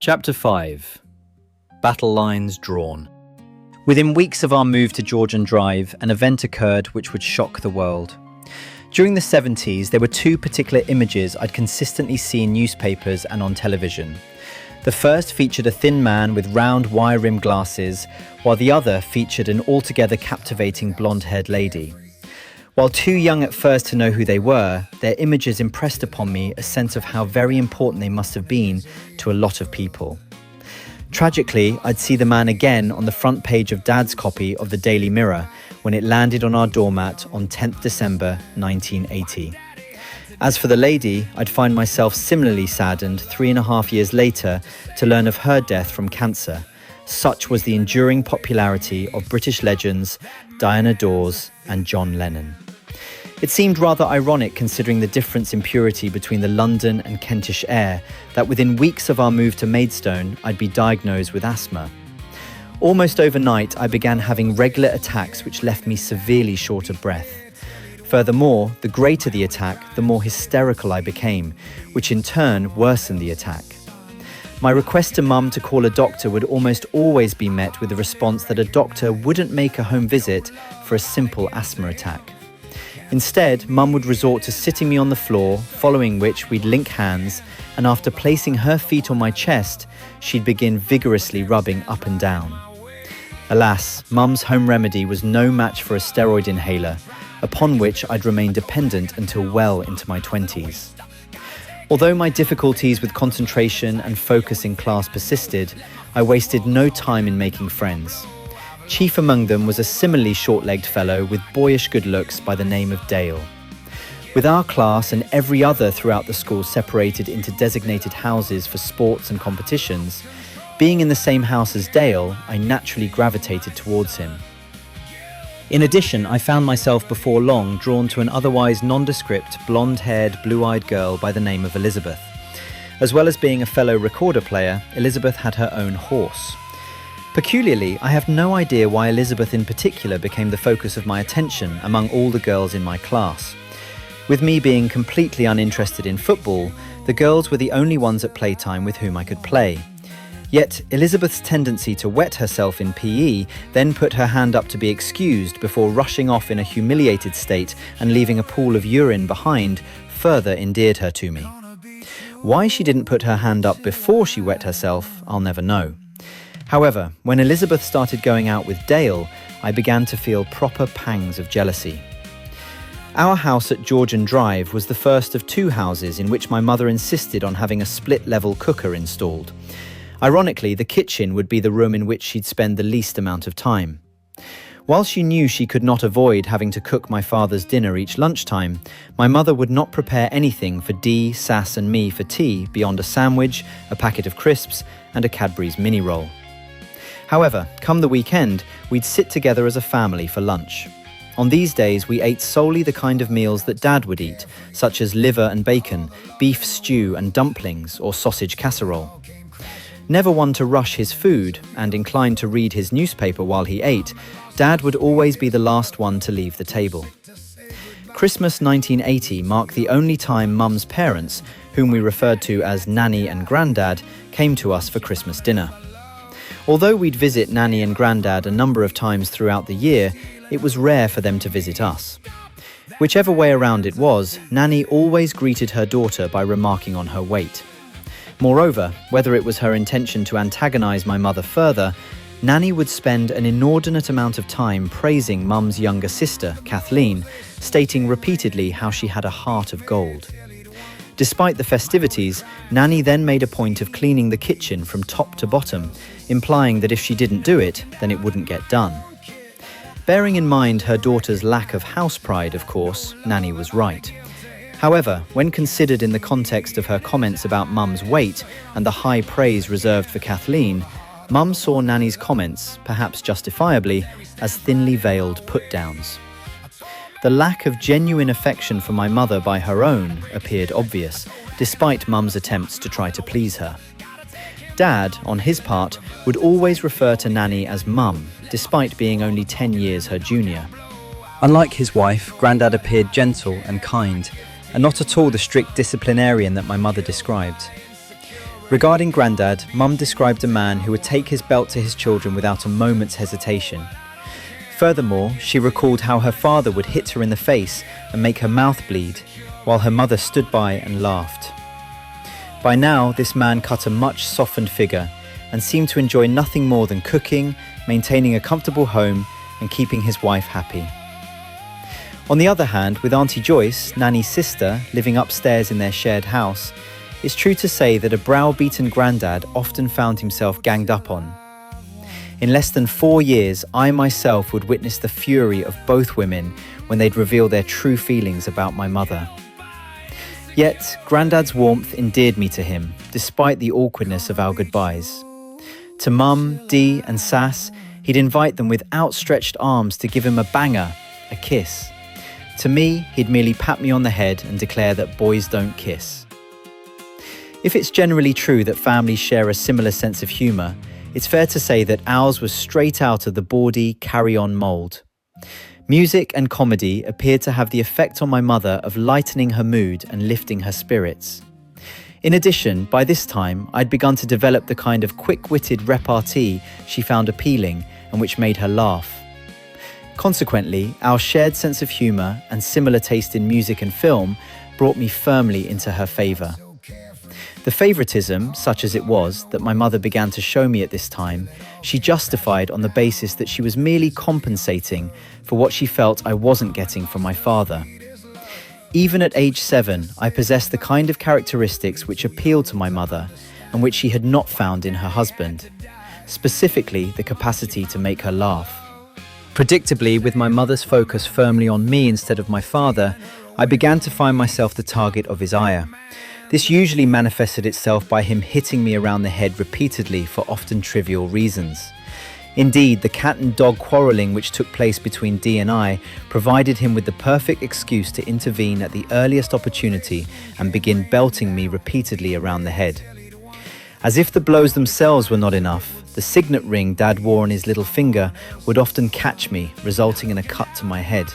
Chapter 5. Battle Lines Drawn. Within weeks of our move to Georgian Drive, an event occurred which would shock the world. During the 70s, there were two particular images I'd consistently see in newspapers and on television. The first featured a thin man with round wire-rimmed glasses, while the other featured an altogether captivating blonde-haired lady. While too young at first to know who they were, their images impressed upon me a sense of how very important they must have been to a lot of people. Tragically, I'd see the man again on the front page of Dad's copy of the Daily Mirror when it landed on our doormat on 10th December 1980. As for the lady, I'd find myself similarly saddened 3.5 years later to learn of her death from cancer. Such was the enduring popularity of British legends Diana Dors and John Lennon. It seemed rather ironic considering the difference in purity between the London and Kentish air that within weeks of our move to Maidstone, I'd be diagnosed with asthma. Almost overnight, I began having regular attacks which left me severely short of breath. Furthermore, the greater the attack, the more hysterical I became, which in turn worsened the attack. My request to Mum to call a doctor would almost always be met with the response that a doctor wouldn't make a home visit for a simple asthma attack. Instead, Mum would resort to sitting me on the floor, following which we'd link hands, and after placing her feet on my chest, she'd begin vigorously rubbing up and down. Alas, Mum's home remedy was no match for a steroid inhaler, upon which I'd remain dependent until well into my 20s. Although my difficulties with concentration and focus in class persisted, I wasted no time in making friends. Chief among them was a similarly short-legged fellow with boyish good looks by the name of Dale. With our class and every other throughout the school separated into designated houses for sports and competitions, being in the same house as Dale, I naturally gravitated towards him. In addition, I found myself before long drawn to an otherwise nondescript, blonde-haired, blue-eyed girl by the name of Elizabeth. As well as being a fellow recorder player, Elizabeth had her own horse. Peculiarly, I have no idea why Elizabeth in particular became the focus of my attention among all the girls in my class. With me being completely uninterested in football, the girls were the only ones at playtime with whom I could play. Yet, Elizabeth's tendency to wet herself in PE then put her hand up to be excused before rushing off in a humiliated state and leaving a pool of urine behind further endeared her to me. Why she didn't put her hand up before she wet herself, I'll never know. However, when Elizabeth started going out with Dale, I began to feel proper pangs of jealousy. Our house at Georgian Drive was the first of two houses in which my mother insisted on having a split-level cooker installed. Ironically, the kitchen would be the room in which she'd spend the least amount of time. While she knew she could not avoid having to cook my father's dinner each lunchtime, my mother would not prepare anything for Dee, Sass and me for tea beyond a sandwich, a packet of crisps and a Cadbury's mini roll. However, come the weekend, we'd sit together as a family for lunch. On these days, we ate solely the kind of meals that Dad would eat, such as liver and bacon, beef stew and dumplings, or sausage casserole. Never one to rush his food and inclined to read his newspaper while he ate, Dad would always be the last one to leave the table. Christmas 1980 marked the only time Mum's parents, whom we referred to as Nanny and Grandad, came to us for Christmas dinner. Although we'd visit Nanny and Grandad a number of times throughout the year, it was rare for them to visit us. Whichever way around it was, Nanny always greeted her daughter by remarking on her weight. Moreover, whether it was her intention to antagonize my mother further, Nanny would spend an inordinate amount of time praising Mum's younger sister, Kathleen, stating repeatedly how she had a heart of gold. Despite the festivities, Nanny then made a point of cleaning the kitchen from top to bottom, implying that if she didn't do it, then it wouldn't get done. Bearing in mind her daughter's lack of house pride, of course, Nanny was right. However, when considered in the context of her comments about Mum's weight and the high praise reserved for Kathleen, Mum saw Nanny's comments, perhaps justifiably, as thinly veiled put-downs. The lack of genuine affection for my mother by her own appeared obvious, despite Mum's attempts to try to please her. Dad, on his part, would always refer to Nanny as Mum, despite being only 10 years her junior. Unlike his wife, Grandad appeared gentle and kind, and not at all the strict disciplinarian that my mother described. Regarding Grandad, Mum described a man who would take his belt to his children without a moment's hesitation. Furthermore, she recalled how her father would hit her in the face and make her mouth bleed, while her mother stood by and laughed. By now, this man cut a much softened figure and seemed to enjoy nothing more than cooking, maintaining a comfortable home, and keeping his wife happy. On the other hand, with Auntie Joyce, Nanny's sister, living upstairs in their shared house, it's true to say that a browbeaten Grandad often found himself ganged up on. In less than 4 years, I myself would witness the fury of both women when they'd reveal their true feelings about my mother. Yet, Grandad's warmth endeared me to him, despite the awkwardness of our goodbyes. To Mum, Dee and Sass, he'd invite them with outstretched arms to give him a banger, a kiss. To me, he'd merely pat me on the head and declare that boys don't kiss. If it's generally true that families share a similar sense of humour, it's fair to say that ours was straight out of the bawdy, carry-on mould. Music and comedy appeared to have the effect on my mother of lightening her mood and lifting her spirits. In addition, by this time, I'd begun to develop the kind of quick-witted repartee she found appealing and which made her laugh. Consequently, our shared sense of humour and similar taste in music and film brought me firmly into her favour. The favouritism, such as it was, that my mother began to show me at this time, she justified on the basis that she was merely compensating for what she felt I wasn't getting from my father. Even at age 7, I possessed the kind of characteristics which appealed to my mother and which she had not found in her husband, specifically the capacity to make her laugh. Predictably, with my mother's focus firmly on me instead of my father, I began to find myself the target of his ire. This usually manifested itself by him hitting me around the head repeatedly for often trivial reasons. Indeed, the cat and dog quarrelling which took place between Dee and I provided him with the perfect excuse to intervene at the earliest opportunity and begin belting me repeatedly around the head. As if the blows themselves were not enough, the signet ring Dad wore on his little finger would often catch me, resulting in a cut to my head.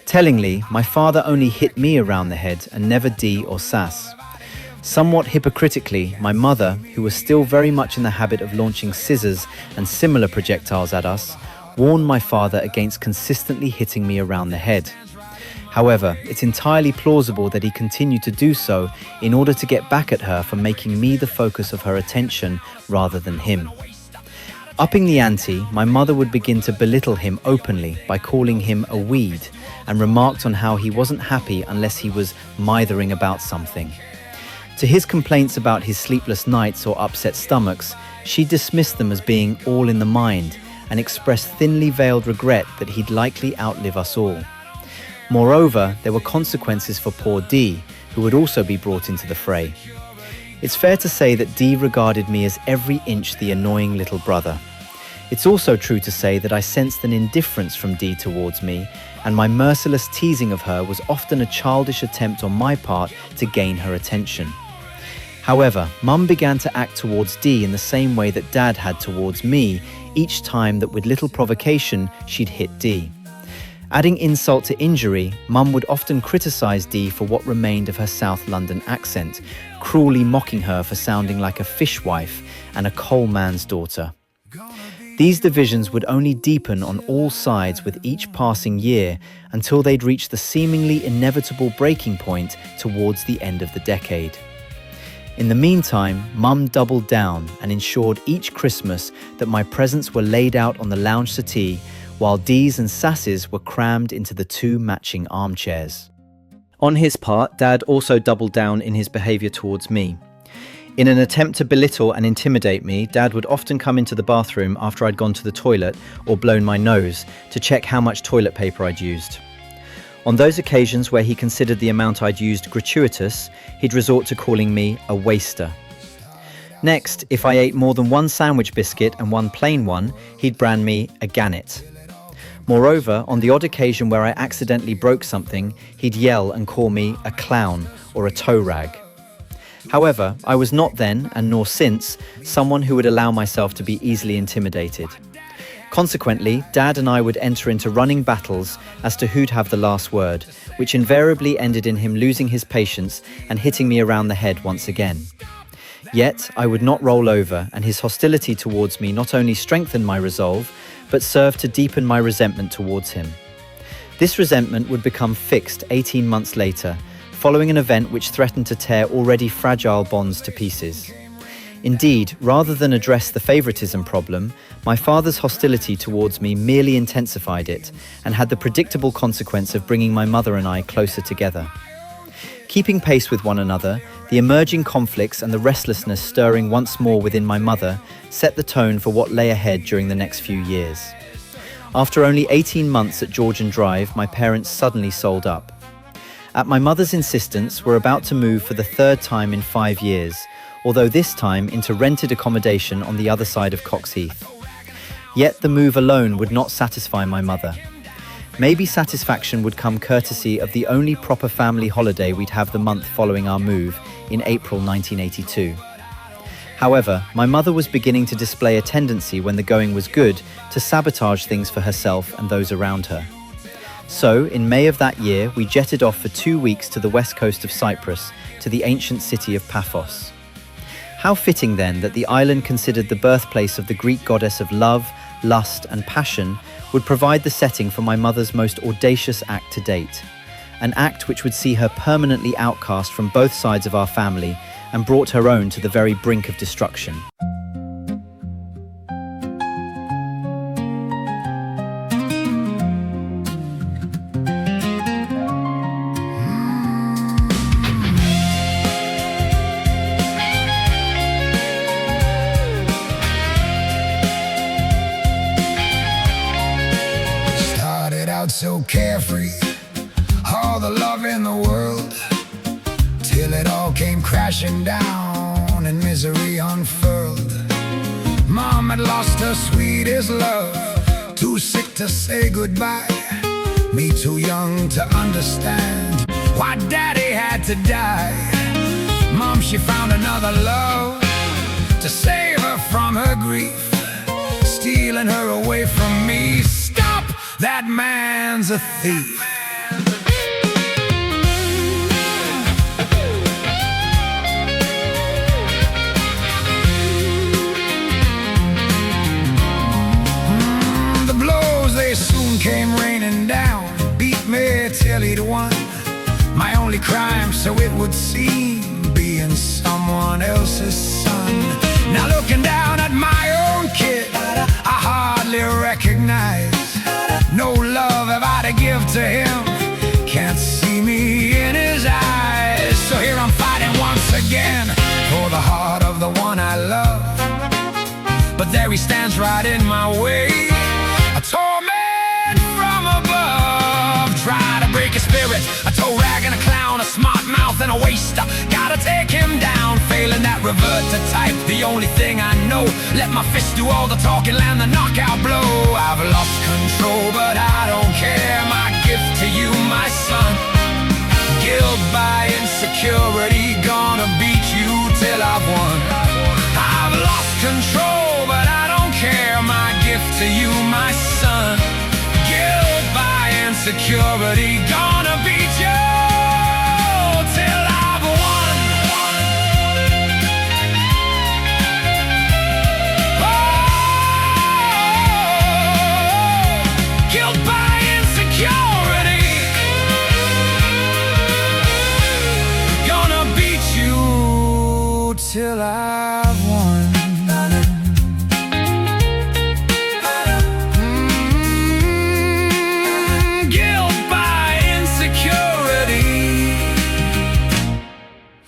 Tellingly, my father only hit me around the head and never Dee or Sass. Somewhat hypocritically, my mother, who was still very much in the habit of launching scissors and similar projectiles at us, warned my father against consistently hitting me around the head. However, it's entirely plausible that he continued to do so in order to get back at her for making me the focus of her attention rather than him. Upping the ante, my mother would begin to belittle him openly by calling him a weed and remarked on how he wasn't happy unless he was mithering about something. To his complaints about his sleepless nights or upset stomachs, she dismissed them as being all in the mind and expressed thinly veiled regret that he'd likely outlive us all. Moreover, there were consequences for poor Dee, who would also be brought into the fray. It's fair to say that Dee regarded me as every inch the annoying little brother. It's also true to say that I sensed an indifference from Dee towards me, and my merciless teasing of her was often a childish attempt on my part to gain her attention. However, Mum began to act towards Dee in the same way that Dad had towards me each time that with little provocation she'd hit Dee. Adding insult to injury, Mum would often criticise Dee for what remained of her South London accent, cruelly mocking her for sounding like a fishwife and a coalman's daughter. These divisions would only deepen on all sides with each passing year until they'd reach the seemingly inevitable breaking point towards the end of the decade. In the meantime, Mum doubled down and ensured each Christmas that my presents were laid out on the lounge settee, while Dee's and Sass's were crammed into the 2 matching armchairs. On his part, Dad also doubled down in his behaviour towards me. In an attempt to belittle and intimidate me, Dad would often come into the bathroom after I'd gone to the toilet or blown my nose to check how much toilet paper I'd used. On those occasions where he considered the amount I'd used gratuitous, he'd resort to calling me a waster. Next, if I ate more than 1 sandwich biscuit and 1 plain one, he'd brand me a gannet. Moreover, on the odd occasion where I accidentally broke something, he'd yell and call me a clown or a toe rag. However, I was not then, and nor since, someone who would allow myself to be easily intimidated. Consequently, Dad and I would enter into running battles as to who'd have the last word, which invariably ended in him losing his patience and hitting me around the head once again. Yet I would not roll over, and his hostility towards me not only strengthened my resolve, but served to deepen my resentment towards him. This resentment would become fixed 18 months later, following an event which threatened to tear already fragile bonds to pieces. Indeed, rather than address the favoritism problem, my father's hostility towards me merely intensified it and had the predictable consequence of bringing my mother and I closer together. Keeping pace with one another, the emerging conflicts and the restlessness stirring once more within my mother set the tone for what lay ahead during the next few years. After only 18 months at Georgian Drive, my parents suddenly sold up. At my mother's insistence, we're about to move for the third time in 5 years, although this time into rented accommodation on the other side of Cox Heath. Yet the move alone would not satisfy my mother. Maybe satisfaction would come courtesy of the only proper family holiday we'd have the month following our move in April 1982. However, my mother was beginning to display a tendency when the going was good to sabotage things for herself and those around her. So, in May of that year, we jetted off for 2 weeks to the west coast of Cyprus, to the ancient city of Paphos. How fitting then that the island considered the birthplace of the Greek goddess of love, lust and passion would provide the setting for my mother's most audacious act to date. An act which would see her permanently outcast from both sides of our family and brought her own to the very brink of destruction. So carefree, all the love in the world, till it all came crashing down and misery unfurled. Mom had lost her sweetest love, too sick to say goodbye, me too young to understand why Daddy had to die. Mom, she found another love to save her from her grief, stealing her away from me. Stop! That man's a thief. The blows, they soon came raining down, beat me till he'd won. My only crime, so it would seem, being someone else's son. Now looking down at my own kid, I hardly recognize. No love have I to give to him, can't see me in his eyes. So here I'm fighting once again for the heart of the one I love, but there he stands right in my way, a torment from above. Try to break his spirit, a toe rag and a clown, a smart mouth and a waster. Gotta take him down, failing that revert to type, the only thing I know. Let my fist do all the talking, land the knockout blow. I've lost control, but I don't care. My gift to you, my son. Guilt by insecurity, gonna beat you till I've won. I've lost control, but I don't care. My gift to you, my son. Guilt by insecurity, gonna beat you till I've won. Oh, guilt by insecurity, gonna beat you till I've won.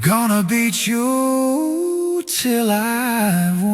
Gonna beat you till I've won.